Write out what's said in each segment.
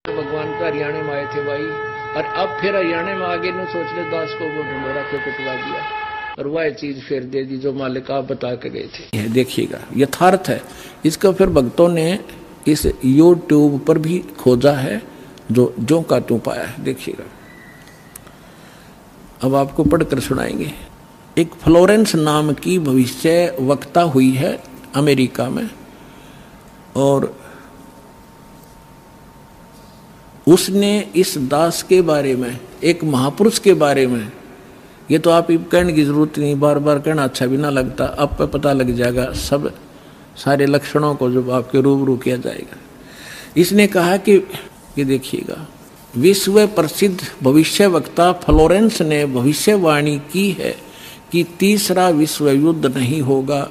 भगवान तो हरियाणा में आए थे भाई, और अब फिर हरियाणा में आगे न सोच ले दास को वो ढंडोरा फिर पिटवा दिया और वह चीज फिर दे दी जो मालिक आप बता के गए थे। यह देखिएगा यथार्थ है। इसका फिर भक्तों ने इस YouTube पर भी खोजा है, जो का त्यों पाया है। देखिएगा अब आपको पढ़कर सुनाएंगे। एक फ्लोरेंस नाम की भविष्य वक्ता हुई है अमेरिका में, और उसने इस दास के बारे में, एक महापुरुष के बारे में, ये तो आप कहने की जरूरत नहीं, बार बार कहना अच्छा भी ना लगता, आप पे पता लग जाएगा सब सारे लक्षणों को जब आपके रूबरू किया जाएगा। इसने कहा कि ये देखिएगा, विश्व प्रसिद्ध भविष्य वक्ता फ्लोरेंस ने भविष्यवाणी की है कि तीसरा विश्व युद्ध नहीं होगा,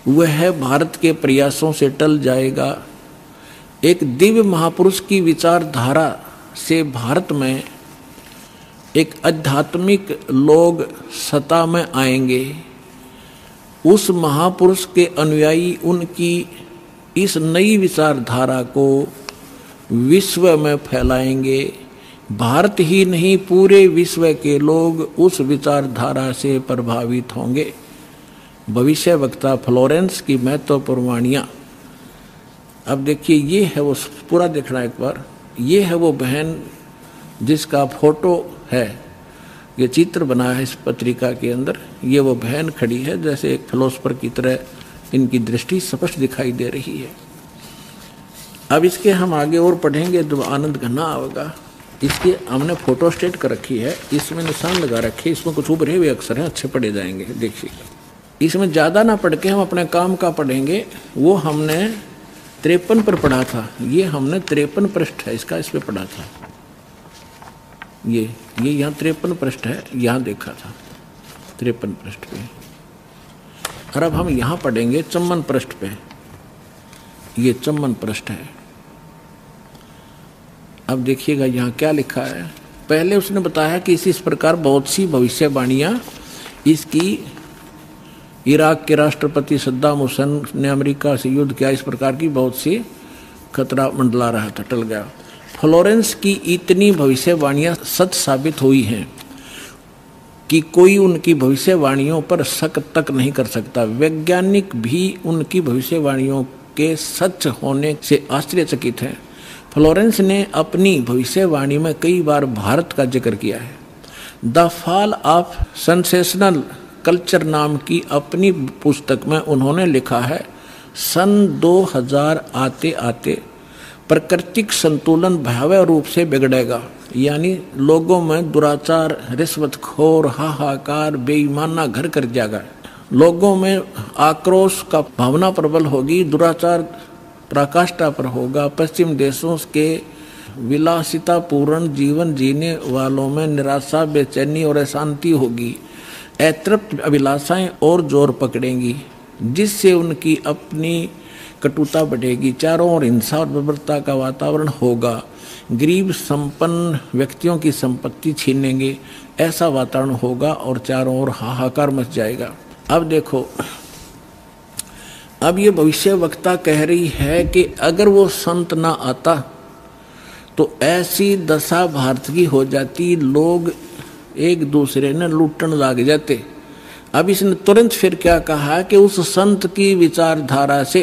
वह भारत के प्रयासों से टल जाएगा। एक दिव्य महापुरुष की विचारधारा से भारत में एक आध्यात्मिक लोग सत्ता में आएंगे। उस महापुरुष के अनुयायी उनकी इस नई विचारधारा को विश्व में फैलाएंगे। भारत ही नहीं पूरे विश्व के लोग उस विचारधारा से प्रभावित होंगे। भविष्य वक्ता फ्लोरेंस की महत्वपूर्ण वाणियाँ। अब देखिए ये है वो, पूरा देखना एक बार। ये है वो बहन जिसका फोटो है, ये चित्र बना है इस पत्रिका के अंदर। ये वो बहन खड़ी है, जैसे एक फिलोसफर की तरह इनकी दृष्टि स्पष्ट दिखाई दे रही है। अब इसके हम आगे और पढ़ेंगे तो आनंद घना होगा। इसकी हमने फोटो स्टेट कर रखी है, इसमें निशान लगा रखे, इसमें कुछ उभरे हुए अक्षर हैं, अच्छे पढ़े जाएंगे। देखिएगा इसमें ज़्यादा ना पढ़ के हम अपने काम का पढ़ेंगे। वो हमने 53 पर पढ़ा था, ये हमने 53 पृष्ठ है इसका, इस पर पढ़ा था। ये यहाँ 53 पृष्ठ है, यहाँ देखा था 53 पृष्ठ पे। और अब हम यहाँ पढ़ेंगे 54 पृष्ठ पे। ये 54 पृष्ठ है। अब देखिएगा यहाँ क्या लिखा है। पहले उसने बताया कि इस प्रकार बहुत सी भविष्यवाणियाँ इसकी, इराक के राष्ट्रपति सद्दाम हुसैन ने अमेरिका से युद्ध किया, इस प्रकार की बहुत सी खतरा मंडला रहा था, टल गया। फ्लोरेंस की इतनी भविष्यवाणियां सच साबित हुई हैं कि कोई उनकी भविष्यवाणियों पर शक तक नहीं कर सकता। वैज्ञानिक भी उनकी भविष्यवाणियों के सच होने से आश्चर्यचकित हैं। फ्लोरेंस ने अपनी भविष्यवाणी में कई बार भारत का जिक्र किया है। The fall of sensational culture नाम की अपनी पुस्तक में उन्होंने लिखा है, सन 2000 आते आते प्राकृतिक संतुलन भयावह रूप से बिगड़ेगा। यानी लोगों में दुराचार, रिश्वतखोर, हाहाकार, बेईमाना घर कर जाएगा। लोगों में आक्रोश का भावना प्रबल होगी, दुराचार पराकाष्ठा पर होगा। पश्चिम देशों के विलासितापूर्ण जीवन जीने वालों में निराशा, बेचैनी और अशांति होगी। अतृप्त अभिलाषाएं और जोर पकड़ेंगी, जिससे उनकी अपनी कटुता बढ़ेगी। चारों ओर हिंसा और बर्बरता का वातावरण होगा। गरीब संपन्न व्यक्तियों की संपत्ति छीनेंगे, ऐसा वातावरण होगा और चारों ओर हाहाकार मच जाएगा। अब देखो, अब ये भविष्य वक्ता कह रही है कि अगर वो संत ना आता तो ऐसी दशा भारत की हो जाती, लोग एक दूसरे ने लूटने लग जाते। अब इसने तुरंत फिर क्या कहा कि उस संत की विचारधारा से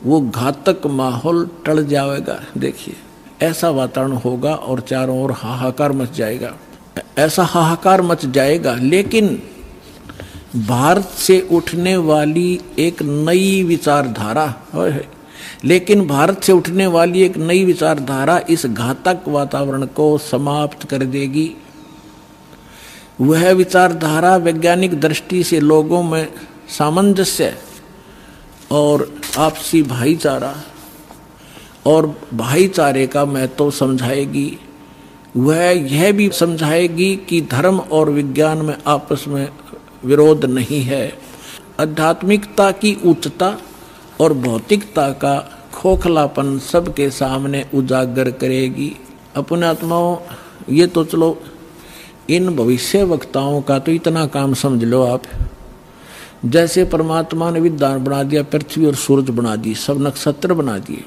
वो घातक माहौल टल जाएगा। देखिए ऐसा वातावरण होगा और चारों ओर हाहाकार मच जाएगा, ऐसा हाहाकार मच जाएगा। लेकिन भारत से उठने वाली एक नई विचारधारा, लेकिन भारत से उठने वाली एक नई विचारधारा इस घातक वातावरण को समाप्त कर देगी। वह विचारधारा वैज्ञानिक दृष्टि से लोगों में सामंजस्य और आपसी भाईचारा और भाईचारे का महत्व समझाएगी। वह यह भी समझाएगी कि धर्म और विज्ञान में आपस में विरोध नहीं है। आध्यात्मिकता की उच्चता और भौतिकता का खोखलापन सबके सामने उजागर करेगी। अपने आत्माओं, ये तो चलो इन भविष्य वक्ताओं का तो इतना काम समझ लो आप, जैसे परमात्मा ने विद्वान बना दिया, पृथ्वी और सूरज बना दी, सब नक्षत्र बना दिए,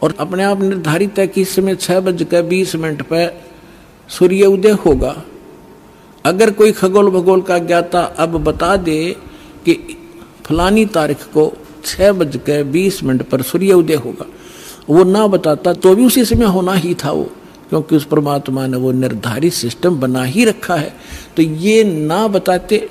और अपने आप निर्धारित है कि इस समय 6:20 पर सूर्य उदय होगा। अगर कोई खगोल भगोल का ज्ञाता अब बता दे कि फलानी तारीख को 6:20 पर सूर्य उदय होगा, वो ना बताता तो भी उसी समय होना ही था वो, क्योंकि उस परमात्मा ने वो निर्धारित सिस्टम बना ही रखा है। तो ये ना बताते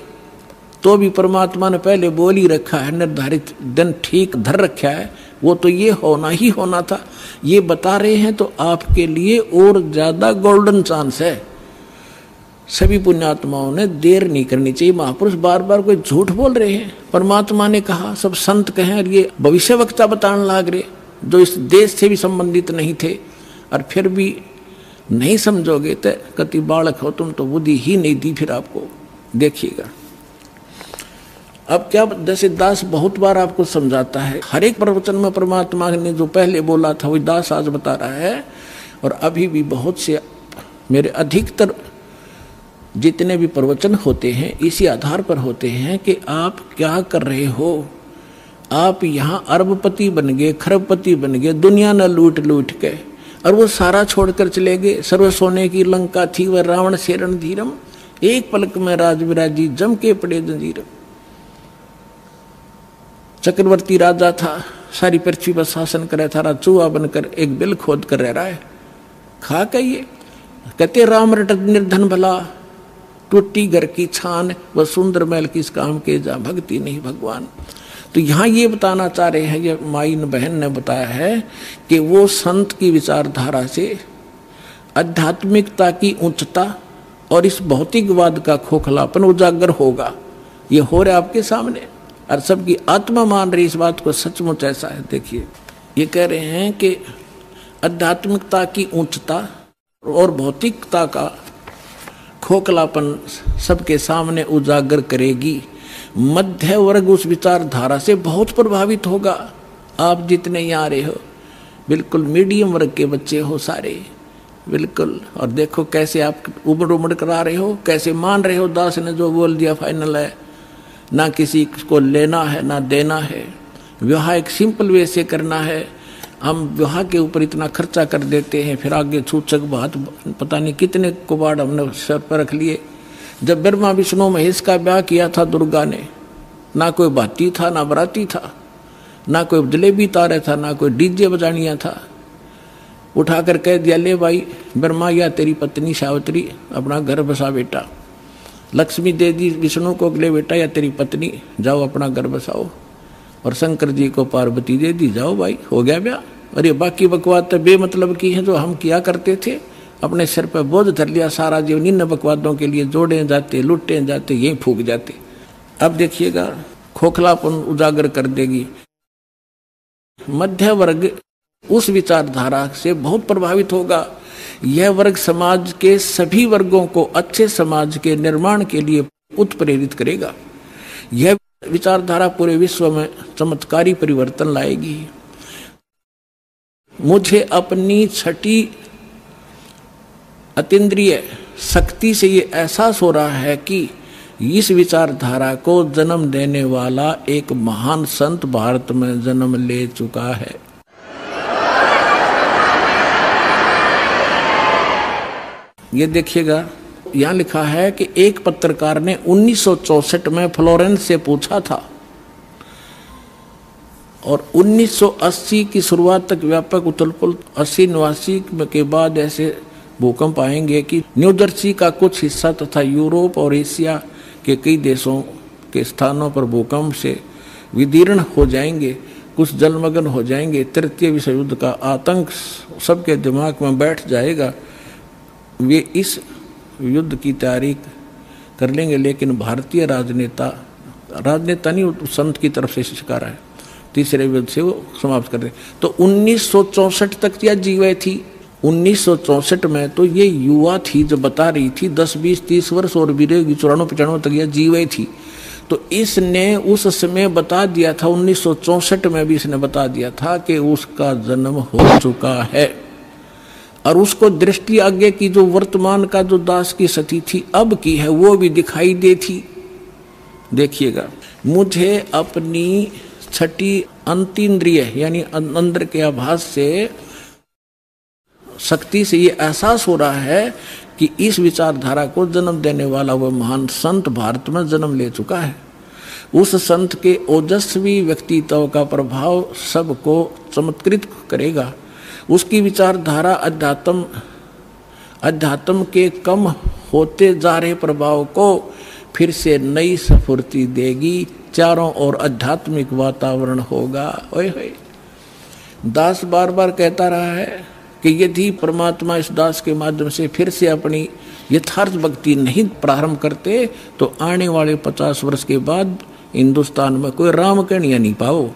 तो भी परमात्मा ने पहले बोल ही रखा है, निर्धारित दिन ठीक धर रखा है, वो तो ये होना ही होना था। ये बता रहे हैं तो आपके लिए और ज्यादा गोल्डन चांस है। सभी पुण्यात्माओं ने देर नहीं करनी चाहिए। महापुरुष बार बार कोई झूठ बोल रहे हैं, परमात्मा ने कहा, सब संत कहें, और ये भविष्य वक्ता बताने लाग रहे जो इस देश से भी संबंधित नहीं थे, और फिर भी नहीं समझोगे तो कति बालक हो तुम, तो बुद्धि ही नहीं दी फिर आपको। देखिएगा अब क्या, जैसे दास बहुत बार आपको समझाता है, हर एक प्रवचन में परमात्मा ने जो पहले बोला था वही दास आज बता रहा है। और अभी भी बहुत से मेरे अधिकतर जितने भी प्रवचन होते हैं इसी आधार पर होते हैं कि आप क्या कर रहे हो। आप यहाँ अरबपति बन गए, खरबपति बन गए, दुनिया न लूट लूट के, और वो सारा छोड़कर चले गए। सर्व सोने की लंका थी वह रावण से रणधीरम, एक पलक में राज विराजी जम के पड़े जंजीरम। चक्रवर्ती राजा था, सारी पृथ्वी पर शासन करे, थारा चूहा बनकर एक बिल खोद कर रह रहा है। खा कहिए कहते राम रट निर्धन भला, टूटी घर की छान, वह सुंदर महल किस काम के, जा भक्ति नहीं भगवान। तो यहाँ ये बताना चाह रहे हैं, ये माई बहन ने बताया है कि वो संत की विचारधारा से आध्यात्मिकता की उच्चता और इस भौतिकवाद का खोखलापन उजागर होगा। ये हो रहा है आपके सामने, और सबकी आत्मा मान रही इस बात को, सचमुच ऐसा है। देखिए ये कह रहे हैं कि आध्यात्मिकता की उच्चता और भौतिकता का खोखलापन सबके सामने उजागर करेगी। मध्य वर्ग उस विचारधारा से बहुत प्रभावित होगा। आप जितने यहाँ रहे हो बिल्कुल मीडियम वर्ग के बच्चे हो सारे, बिल्कुल। और देखो कैसे आप उमड़ उमड़ कर आ रहे हो, कैसे मान रहे हो दास ने जो बोल दिया फाइनल है, ना किसी को लेना है ना देना है। विवाह एक सिंपल वे से करना है। हम विवाह के ऊपर इतना खर्चा कर देते हैं, फिर आगे सूचक बात पता नहीं कितने कुबाड़ हमने सर पर रख लिए। जब ब्रह्मा विष्णु महेश का ब्याह किया था दुर्गा ने, ना कोई भाती था ना बराती था, ना कोई जलेबी तारे था, ना कोई डीजे बजानिया था। उठाकर कह दिया, ले भाई ब्रह्मा या तेरी पत्नी सावित्री अपना घर बसा बेटा। लक्ष्मी दे दी विष्णु को, ले बेटा या तेरी पत्नी जाओ अपना घर बसाओ। और शंकर जी को पार्वती दे दी, जाओ भाई हो गया ब्याह। और ये बाकी बकवाद तो बेमतलब की है जो हम किया करते थे, अपने सिर पर बोझ धर लिया सारा जीवन इन बकवादों के लिए, जोड़े जाते लुटे जाते यही फूक जाते। अब देखिएगा खोखलापन उजागर कर देगी। मध्य वर्ग उस विचारधारा से बहुत प्रभावित होगा। यह वर्ग समाज के सभी वर्गों को अच्छे समाज के निर्माण के लिए उत्प्रेरित करेगा। यह विचारधारा पूरे विश्व में चमत्कारी परिवर्तन लाएगी। मुझे अपनी छठी अतीन्द्रिय शक्ति से ये एहसास हो रहा है कि इस विचारधारा को जन्म देने वाला एक महान संत भारत में जन्म ले चुका है। ये देखिएगा यहाँ लिखा है कि एक पत्रकार ने 1964 में फ्लोरेंस से पूछा था और 1980 की शुरुआत तक व्यापक उथल-पुथल 80-89 के बाद ऐसे भूकंप आएंगे कि न्यू जर्सी का कुछ हिस्सा तथा यूरोप और एशिया के कई देशों के स्थानों पर भूकंप से विदीर्ण हो जाएंगे, कुछ जलमग्न हो जाएंगे। तृतीय विश्व युद्ध का आतंक सबके दिमाग में बैठ जाएगा। वे इस युद्ध की तैयारी कर लेंगे, लेकिन भारतीय राजनेता नहीं संत की तरफ से शिकार है, तीसरे युद्ध से वो समाप्त कर दें। तो 1964 तक यह जीवे थी। 1964 में तो ये युवा थी जो बता रही थी, 10, 20, 30 वर्ष और भी रहेगी, 94-95 तक यह जीवे थी। तो इसने उस समय बता दिया था, 1964 में भी इसने बता दिया था कि उसका जन्म हो चुका है। और उसको दृष्टि आगे की जो वर्तमान का जो दास की सती थी अब की है वो भी दिखाई दे थी। देखिएगा, मुझे अपनी छठी अंतीन्द्रिय यानी अंदर के आभास से शक्ति से ये एहसास हो रहा है कि इस विचारधारा को जन्म देने वाला वह महान संत भारत में जन्म ले चुका है। उस संत के ओजस्वी व्यक्तित्व का प्रभाव सबको चमत्कृत करेगा। उसकी विचारधारा अध्यात्म के कम होते जा रहे प्रभाव को फिर से नई स्फूर्ति देगी। चारों ओर आध्यात्मिक वातावरण होगा। ओए होए, दास बार बार कहता रहा है कि यदि परमात्मा इस दास के माध्यम से फिर से अपनी यथार्थ भक्ति नहीं प्रारंभ करते तो आने वाले 50 वर्ष के बाद हिंदुस्तान में कोई राम कहानियां नहीं पाओ,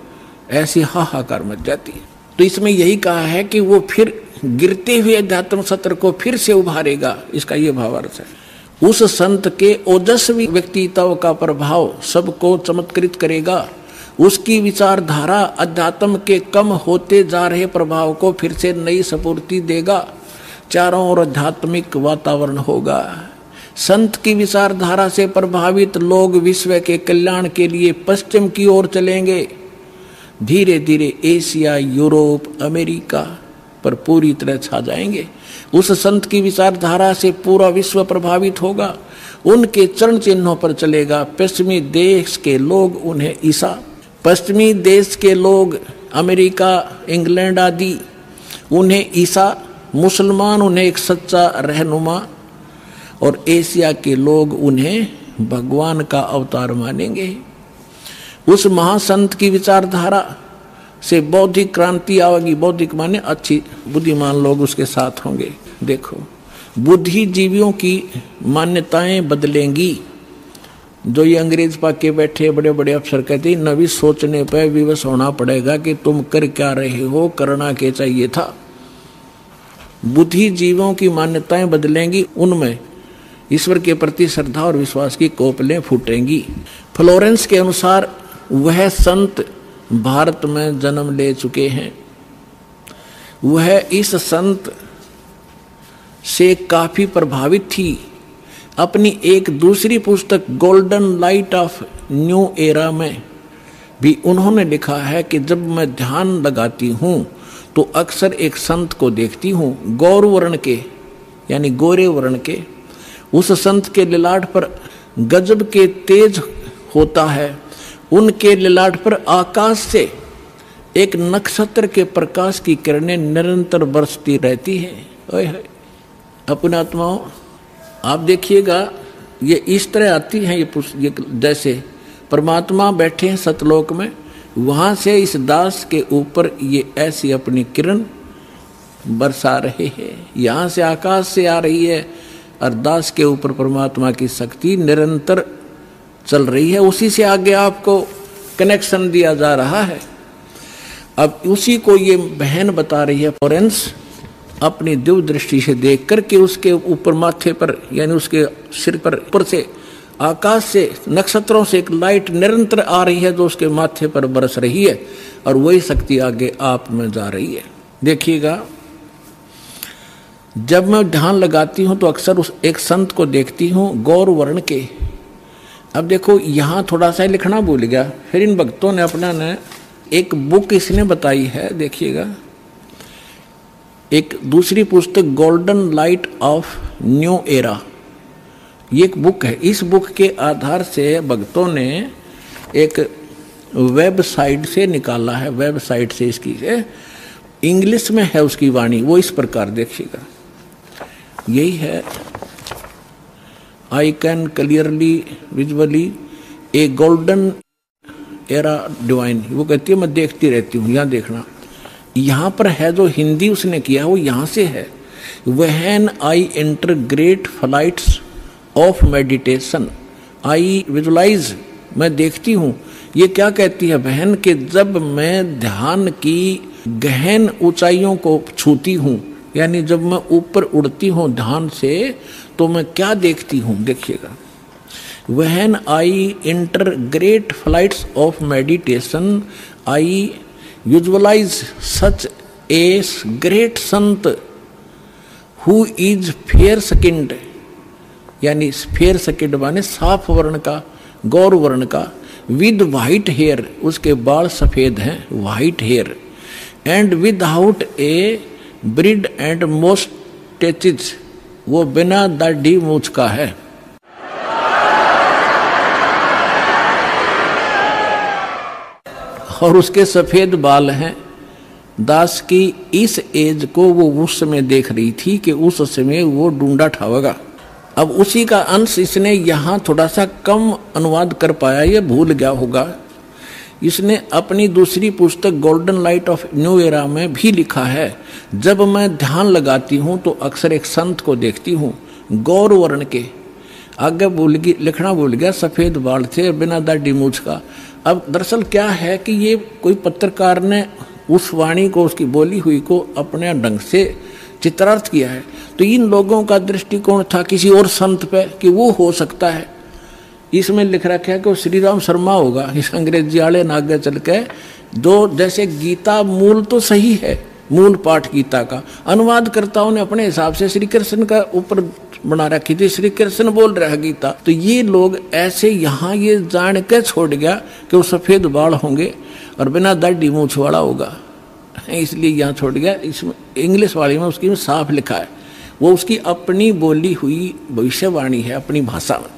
ऐसी हाहाकार मच जाती है। तो इसमें यही कहा है कि वो फिर गिरते हुए अध्यात्म सत्र को फिर से उभारेगा, इसका ये भावार्थ है। उस संत के ओजस्वी व्यक्तित्व का प्रभाव सबको चमत्कृत करेगा। उसकी विचारधारा अध्यात्म के कम होते जा रहे प्रभाव को फिर से नई स्फूर्ति देगा। चारों ओर आध्यात्मिक वातावरण होगा। संत की विचारधारा से प्रभावित लोग विश्व के कल्याण के लिए पश्चिम की ओर चलेंगे। धीरे धीरे एशिया, यूरोप, अमेरिका पर पूरी तरह छा जाएंगे। उस संत की विचारधारा से पूरा विश्व प्रभावित होगा। उनके चरण चिन्हों पर चलेगा। पश्चिमी देश के लोग उन्हें ईसा, पश्चिमी देश के लोग अमेरिका, इंग्लैंड आदि उन्हें ईसा, मुसलमान उन्हें एक सच्चा रहनुमा और एशिया के लोग उन्हें भगवान का अवतार मानेंगे। उस महासंत की विचारधारा से बौद्धिक क्रांति आएगी। बौद्धिक माने अच्छी बुद्धिमान लोग उसके साथ होंगे। देखो, बुद्धिजीवियों की मान्यताएं बदलेंगी। जो ये अंग्रेज पाके बैठे बड़े बड़े अफसर कहते हैं नवी सोचने पर विवश होना पड़ेगा कि तुम कर क्या रहे हो, करना क्या चाहिए था। बुद्धिजीवियों की मान्यताएं बदलेंगी। उनमें ईश्वर के प्रति श्रद्धा और विश्वास की कोपलें फूटेंगी। फ्लोरेंस के अनुसार वह संत भारत में जन्म ले चुके हैं। वह इस संत से काफी प्रभावित थी। अपनी एक दूसरी पुस्तक golden light of new era में भी उन्होंने लिखा है कि जब मैं ध्यान लगाती हूँ तो अक्सर एक संत को देखती हूँ, गौर वर्ण के यानी गोरे वर्ण के। उस संत के ललाट पर गजब के तेज होता है। उनके ललाट पर आकाश से एक नक्षत्र के प्रकाश की किरणें निरंतर बरसती रहती है। अपने आत्माओं, आप देखिएगा ये इस तरह आती हैं ये जैसे परमात्मा बैठे हैं सतलोक में, वहाँ से इस दास के ऊपर ये ऐसी अपनी किरण बरसा रहे हैं। यहाँ से आकाश से आ रही है और दास के ऊपर परमात्मा की शक्ति निरंतर चल रही है। उसी से आगे आपको कनेक्शन दिया जा रहा है। अब उसी को ये बहन बता रही है फ्लोरेंस, अपनी दिव्य दृष्टि से देख करके उसके ऊपर माथे पर यानी उसके सिर पर ऊपर से आकाश से नक्षत्रों से एक लाइट निरंतर आ रही है जो उसके माथे पर बरस रही है और वही शक्ति आगे आप में जा रही है। देखिएगा, जब मैं ध्यान लगाती हूँ तो अक्सर उस एक संत को देखती हूँ गौर वर्ण के। अब देखो यहाँ थोड़ा सा लिखना भूल गया, फिर इन भक्तों ने अपना ने एक बुक इसने बताई है। देखिएगा, एक दूसरी पुस्तक golden light of new era, ये एक बुक है। इस बुक के आधार से भक्तों ने एक वेबसाइट से निकाला है, वेबसाइट से इसकी इंग्लिश में है उसकी वाणी। वो इस प्रकार देखिएगा, यही है, I can clearly visually A golden era divine. वो कहती है मैं देखती रहती हूँ। यहाँ देखना, यहाँ पर है जो हिंदी उसने किया वो यहाँ से है। When I enter great flights of meditation I visualise, मैं देखती हूँ। ये क्या कहती है बहन कि जब मैं ध्यान की गहन ऊंचाइयों को छूती हूँ, यानी जब मैं ऊपर उड़ती हूँ ध्यान से, तो मैं क्या देखती हूँ। देखिएगा, when I enter great flights of meditation I visualise such a great saint who is fair skinned, यानी फेयर स्किन्ड माने साफ वर्ण का, गौर वर्ण का, विद वाइट हेयर, उसके बाल सफेद हैं, white hair, and without a beard and moustaches, वो बिना दाढ़ी मूछ का है। और उसके सफेद बाल हैं। दास की इस एज को वो उस समय देख रही थी कि उस समय वो ढूंढा ठावेगा। अब उसी का अंश इसने यहाँ थोड़ा सा कम अनुवाद कर पाया, ये भूल गया होगा। इसने अपनी दूसरी पुस्तक golden light of new era में भी लिखा है, जब मैं ध्यान लगाती हूँ तो अक्सर एक संत को देखती हूँ, गौर वर्ण के, आगे लिखना भूल गया, सफेद बाल थे, बिना दाढ़ी मूछ का। अब दरअसल क्या है कि ये कोई पत्रकार ने उस वाणी को, उसकी बोली हुई को अपने ढंग से चित्रार्थ किया है। तो इन लोगों का दृष्टिकोण था किसी और संत पे कि वो हो सकता है। इसमें लिख रखा है कि वो श्री राम शर्मा होगा। इस अंग्रेजी वाले ने आगे चल के दो, जैसे गीता मूल तो सही है, मूल पाठ गीता का, अनुवादकर्ताओं ने अपने हिसाब से श्री कृष्ण का ऊपर बना रखी थी, श्री कृष्ण बोल रहा है गीता। तो ये लोग ऐसे यहाँ ये जान के छोड़ गया कि वो सफेद बाल होंगे और बिना दाढ़ी मूछ वाला होगा, इसलिए यहाँ छोड़ गया। इसमें इंग्लिश वाली में उसकी साफ लिखा है, वो उसकी अपनी बोली हुई भविष्यवाणी है, अपनी भाषा में।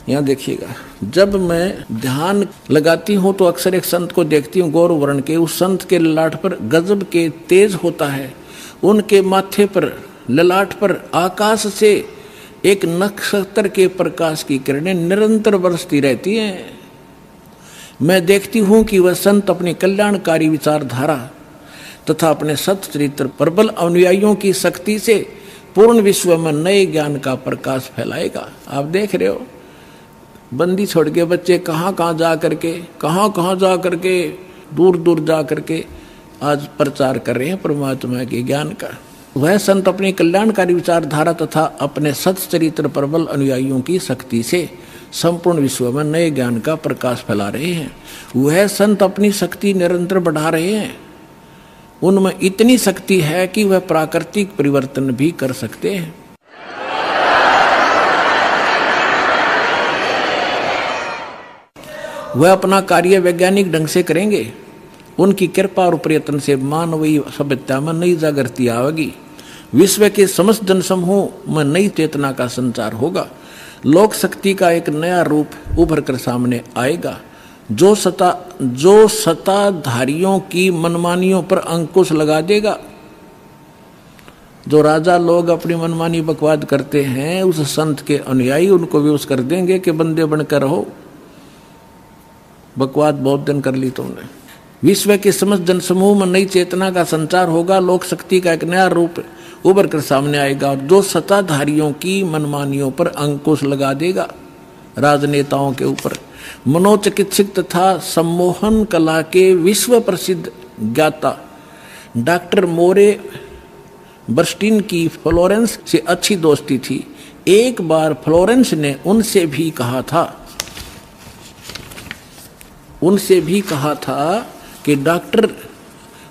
यहाँ देखिएगा, जब मैं ध्यान लगाती हूँ तो अक्सर एक संत को देखती हूँ, गौर वर्ण के। उस संत के ललाट पर गजब के तेज होता है, उनके माथे पर, ललाट पर आकाश से एक नक्षत्र के प्रकाश की किरणें निरंतर बरसती रहती हैं। मैं देखती हूँ कि वह संत अपनी कल्याणकारी विचारधारा तथा अपने सत चरित्र प्रबल अनुयायियों की शक्ति से पूर्ण विश्व में नए ज्ञान का प्रकाश फैलाएगा। आप देख रहे हो, बंदी छोड़ के बच्चे कहाँ जा करके दूर दूर जा करके आज प्रचार कर रहे हैं परमात्मा के ज्ञान का। वह संत अपनी कल्याणकारी विचारधारा तथा अपने सत चरित्र प्रबल अनुयायियों की शक्ति से संपूर्ण विश्व में नए ज्ञान का प्रकाश फैला रहे हैं। वह संत अपनी शक्ति निरंतर बढ़ा रहे हैं। उनमें इतनी शक्ति है कि वह प्राकृतिक परिवर्तन भी कर सकते हैं। वह अपना कार्य वैज्ञानिक ढंग से करेंगे। उनकी कृपा और प्रयत्न से मानवीय सभ्यता में नई जागृति आएगी। विश्व के समस्त जनसमूह में नई चेतना का संचार होगा। लोक शक्ति का एक नया रूप उभर कर सामने आएगा, जो सत्ताधारियों की मनमानियों पर अंकुश लगा देगा। जो राजा लोग अपनी मनमानी बकवाद करते हैं, उस संत के अनुयायी उनको विवश कर देंगे कि बंदे बनकर रहो, बकवाद बहुत दिन कर ली तुमने। विश्व के समस्त जनसमूह में नई चेतना का संचार होगा। लोक शक्ति का एक नया रूप उभर कर सामने आएगा, जो सत्ताधारियों की मनमानियों पर अंकुश लगा देगा। राजनेताओं के ऊपर मनोचिकित्सक तथा सम्मोहन कला के विश्व प्रसिद्ध ज्ञाता डॉक्टर मोरे बर्स्टीन की फ्लोरेंस से अच्छी दोस्ती थी। एक बार फ्लोरेंस ने उनसे भी कहा था कि डॉक्टर,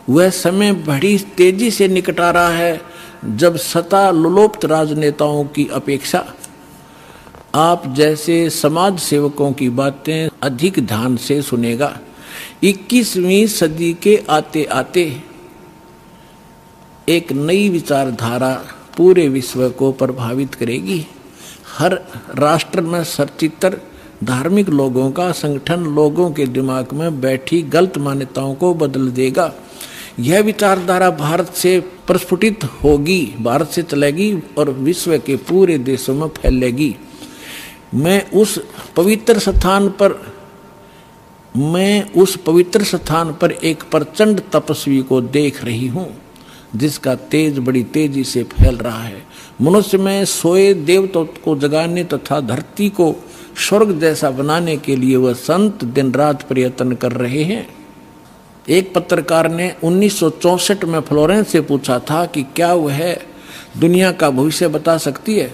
वह समय बड़ी तेजी से निकट आ रहा है जब सत्ता लोलुप्त राजनेताओं की अपेक्षा आप जैसे समाज सेवकों की बातें अधिक ध्यान से सुनेगा। 21वीं सदी के आते आते एक नई विचारधारा पूरे विश्व को प्रभावित करेगी। हर राष्ट्र में सचित्र धार्मिक लोगों का संगठन लोगों के दिमाग में बैठी गलत मान्यताओं को बदल देगा। यह विचारधारा भारत से प्रस्फुटित होगी, भारत से चलेगी और विश्व के पूरे देशों में फैलेगी। मैं उस पवित्र स्थान पर एक प्रचंड तपस्वी को देख रही हूँ, जिसका तेज बड़ी तेजी से फैल रहा है। मनुष्य में सोए देवताओं को जगाने तथा धरती को स्वर्ग जैसा बनाने के लिए वह संत दिन रात प्रयत्न कर रहे हैं। एक पत्रकार ने 1964 में फ्लोरेंस से पूछा था कि क्या वह दुनिया का भविष्य बता सकती है।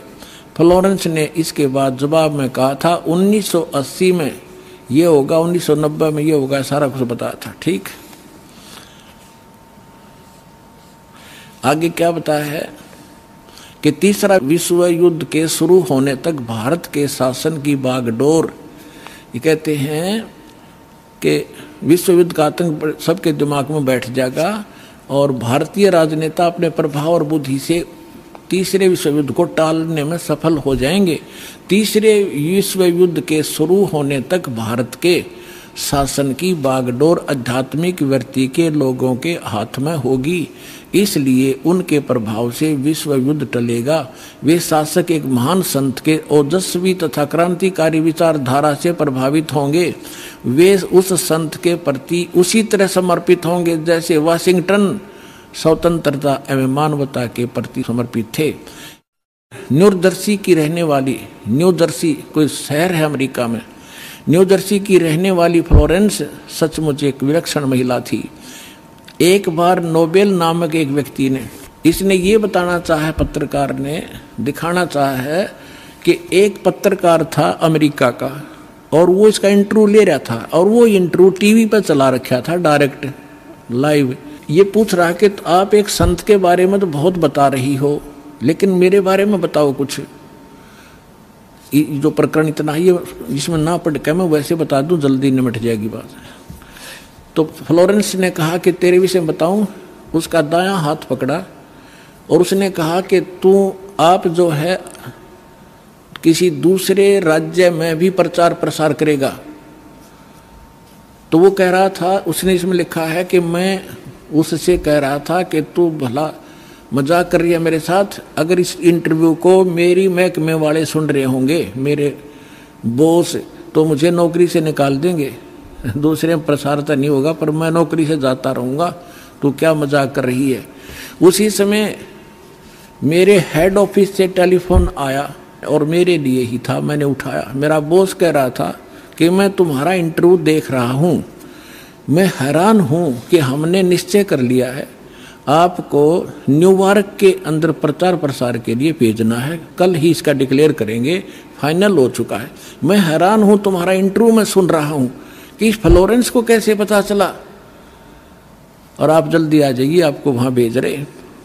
फ्लोरेंस ने इसके बाद जवाब में कहा था 1980 में ये होगा, 1990 में ये होगा, सारा कुछ बताया था। ठीक, आगे क्या बताया है कि तीसरा विश्व युद्ध के शुरू होने तक भारत के शासन की बागडोर, ये कहते हैं कि विश्व युद्ध का आतंक सबके दिमाग में बैठ जाएगा और भारतीय राजनेता अपने प्रभाव और बुद्धि से तीसरे विश्व युद्ध को टालने में सफल हो जाएंगे। तीसरे विश्व युद्ध के शुरू होने तक भारत के शासन की बागडोर आध्यात्मिक वृत्ति के लोगों के हाथ में होगी, इसलिए उनके प्रभाव से विश्व युद्ध टलेगा। वे शासक एक महान संत के ओजस्वी तथा क्रांतिकारी विचारधारा से प्रभावित होंगे। वे उस संत के प्रति उसी तरह समर्पित होंगे जैसे वाशिंगटन स्वतंत्रता एवं मानवता के प्रति समर्पित थे। न्यूजर्सी की रहने वाली, न्यूजर्सी कोई शहर है अमेरिका में, न्यूजर्सी की रहने वाली फ्लोरेंस सचमुच एक विलक्षण महिला थी। एक बार नोबेल नामक एक व्यक्ति ने, इसने ये बताना चाहा, पत्रकार ने दिखाना चाहा है कि एक पत्रकार था अमेरिका का और वो इसका इंटरव्यू ले रहा था और वो इंटरव्यू टीवी पर चला रखा था डायरेक्ट लाइव। ये पूछ रहा कि तो आप एक संत के बारे में तो बहुत बता रही हो, लेकिन मेरे बारे में बताओ कुछ। जो प्रकरण इतना है जिसमें ना पढ़ के मैं वैसे बता दूं, जल्दी निमट जाएगी बात। तो फ्लोरेंस ने कहा कि तेरे विषय में बताऊं। उसका दायां हाथ पकड़ा और उसने कहा कि आप जो है किसी दूसरे राज्य में भी प्रचार प्रसार करेगा। तो वो कह रहा था, उसने इसमें लिखा है कि मैं उससे कह रहा था कि तू भला मजाक कर रही है मेरे साथ। अगर इस इंटरव्यू को मेरी महकमे वाले सुन रहे होंगे, मेरे बॉस, तो मुझे नौकरी से निकाल देंगे। दूसरे में प्रसार तो नहीं होगा पर मैं नौकरी से जाता रहूँगा। तू क्या मजाक कर रही है। उसी समय मेरे हेड ऑफिस से टेलीफोन आया और मेरे लिए ही था, मैंने उठाया। मेरा बॉस कह रहा था कि मैं तुम्हारा इंटरव्यू देख रहा हूँ, मैं हैरान हूँ कि हमने निश्चय कर लिया है आपको न्यूयॉर्क के अंदर प्रचार प्रसार के लिए भेजना है। कल ही इसका डिक्लेयर करेंगे, फाइनल हो चुका है। मैं हैरान हूँ, तुम्हारा इंटरव्यू मैं सुन रहा हूँ कि इस फ्लोरेंस को कैसे पता चला और आप जल्दी आ जाइए, आपको वहाँ भेज रहे।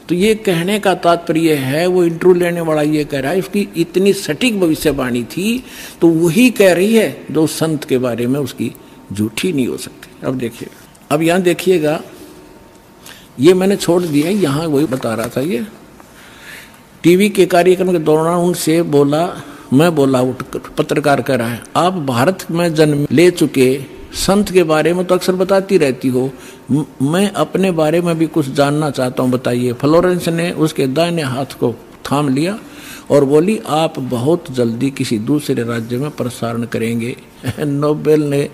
तो ये कहने का तात्पर्य है, वो इंटरव्यू लेने वाला ये कह रहा है उसकी इतनी सटीक भविष्यवाणी थी तो वही कह रही है जो संत के बारे में उसकी झूठी नहीं हो सकती। अब देखिए, अब यहाँ देखिएगा, ये मैंने छोड़ दिया, यहाँ वही बता रहा था। ये टीवी के कार्यक्रम के दौरान उनसे बोला, मैं बोला, पत्रकार कह रहा है, आप भारत में जन्म ले चुके संत के बारे में तो अक्सर बताती रहती हो, मैं अपने बारे में भी कुछ जानना चाहता हूँ, बताइए। फ्लोरेंस ने उसके दाहिने हाथ को थाम लिया और बोली, आप बहुत जल्दी किसी दूसरे राज्य में प्रसारण करेंगे। नोबेल ने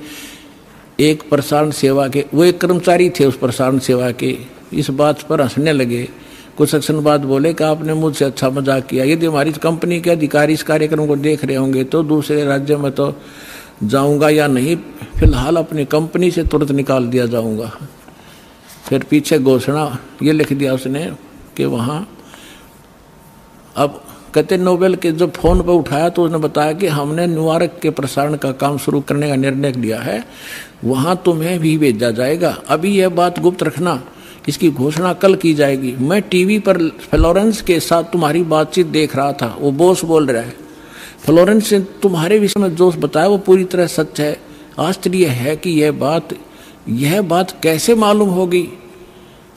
एक प्रसारण सेवा के, वो एक कर्मचारी थे उस प्रसारण सेवा के, इस बात पर हंसने लगे। कुछ क्षण बाद बोले कि आपने मुझसे अच्छा मजाक किया। यदि हमारी कंपनी के अधिकारी इस कार्यक्रम को देख रहे होंगे तो दूसरे राज्य में तो जाऊंगा या नहीं, फिलहाल अपनी कंपनी से तुरंत निकाल दिया जाऊंगा। फिर पीछे घोषणा ये लिख दिया उसने कि वहाँ, अब कहते नोबेल के जब फोन पर उठाया तो उसने बताया कि हमने न्यूयॉर्क के प्रसारण का काम शुरू करने का निर्णय लिया है, वहाँ तुम्हें भी भेजा जाएगा। अभी यह बात गुप्त रखना, इसकी घोषणा कल की जाएगी। मैं टीवी पर फ्लोरेंस के साथ तुम्हारी बातचीत देख रहा था, वो बॉस बोल रहा है। फ्लोरेंस ने तुम्हारे विषय में जो बताया वो पूरी तरह सच है। आश्चर्य है कि यह बात कैसे मालूम होगी।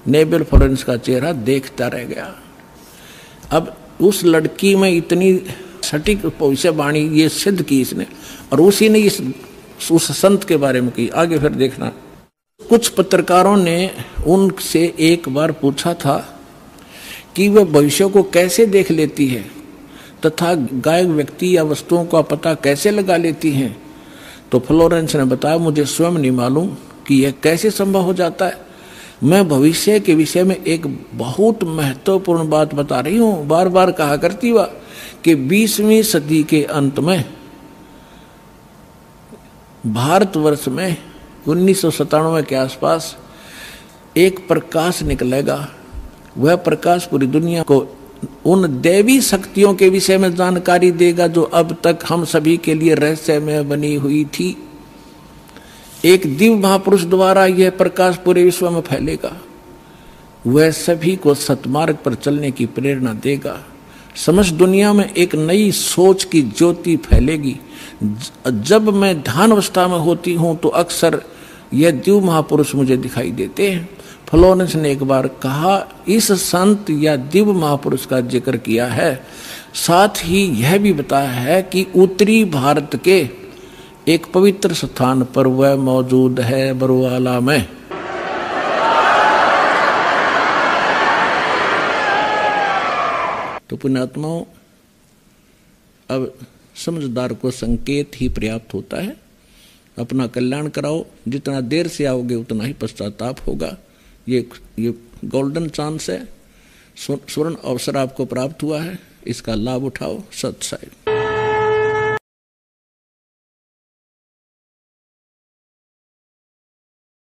नोबेल फ्लोरेंस का चेहरा देखता रह गया। अब उस लड़की में इतनी सटीक भविष्यवाणी ये सिद्ध की इसने, और उसी ने उस संत के बारे में की। आगे फिर देखना, कुछ पत्रकारों ने उनसे एक बार पूछा था कि वह भविष्य को कैसे देख लेती है तथा गायब व्यक्ति या वस्तुओं का पता कैसे लगा लेती हैं। तो फ्लोरेंस ने बताया, मुझे स्वयं नहीं मालूम कि यह कैसे संभव हो जाता है। मैं भविष्य के विषय में एक बहुत महत्वपूर्ण बात बता रही हूँ। बार बार कहा करती वह कि 20वीं सदी के अंत में भारतवर्ष में 1997 के आसपास एक प्रकाश निकलेगा। वह प्रकाश पूरी दुनिया को उन दैवी शक्तियों के विषय में जानकारी देगा जो अब तक हम सभी के लिए रहस्यमय बनी हुई थी। एक दिव्य महापुरुष द्वारा यह प्रकाश पूरे विश्व में फैलेगा। वह सभी को सतमार्ग पर चलने की प्रेरणा देगा। समस्त दुनिया में एक नई सोच की ज्योति फैलेगी। जब मैं ध्यान अवस्था में होती हूँ तो अक्सर यह दिव्य महापुरुष मुझे दिखाई देते हैं। फ्लोरेंस ने एक बार कहा, इस संत या दिव्य महापुरुष का जिक्र किया है, साथ ही यह भी बताया है कि उत्तरी भारत के एक पवित्र स्थान पर वह मौजूद है, बरवाला में। तो पुण्यात्माओं, अब समझदार को संकेत ही पर्याप्त होता है। अपना कल्याण कराओ, जितना देर से आओगे उतना ही पश्चाताप होगा। ये गोल्डन चांस है, स्वर्ण अवसर आपको प्राप्त हुआ है, इसका लाभ उठाओ। सत साहिब।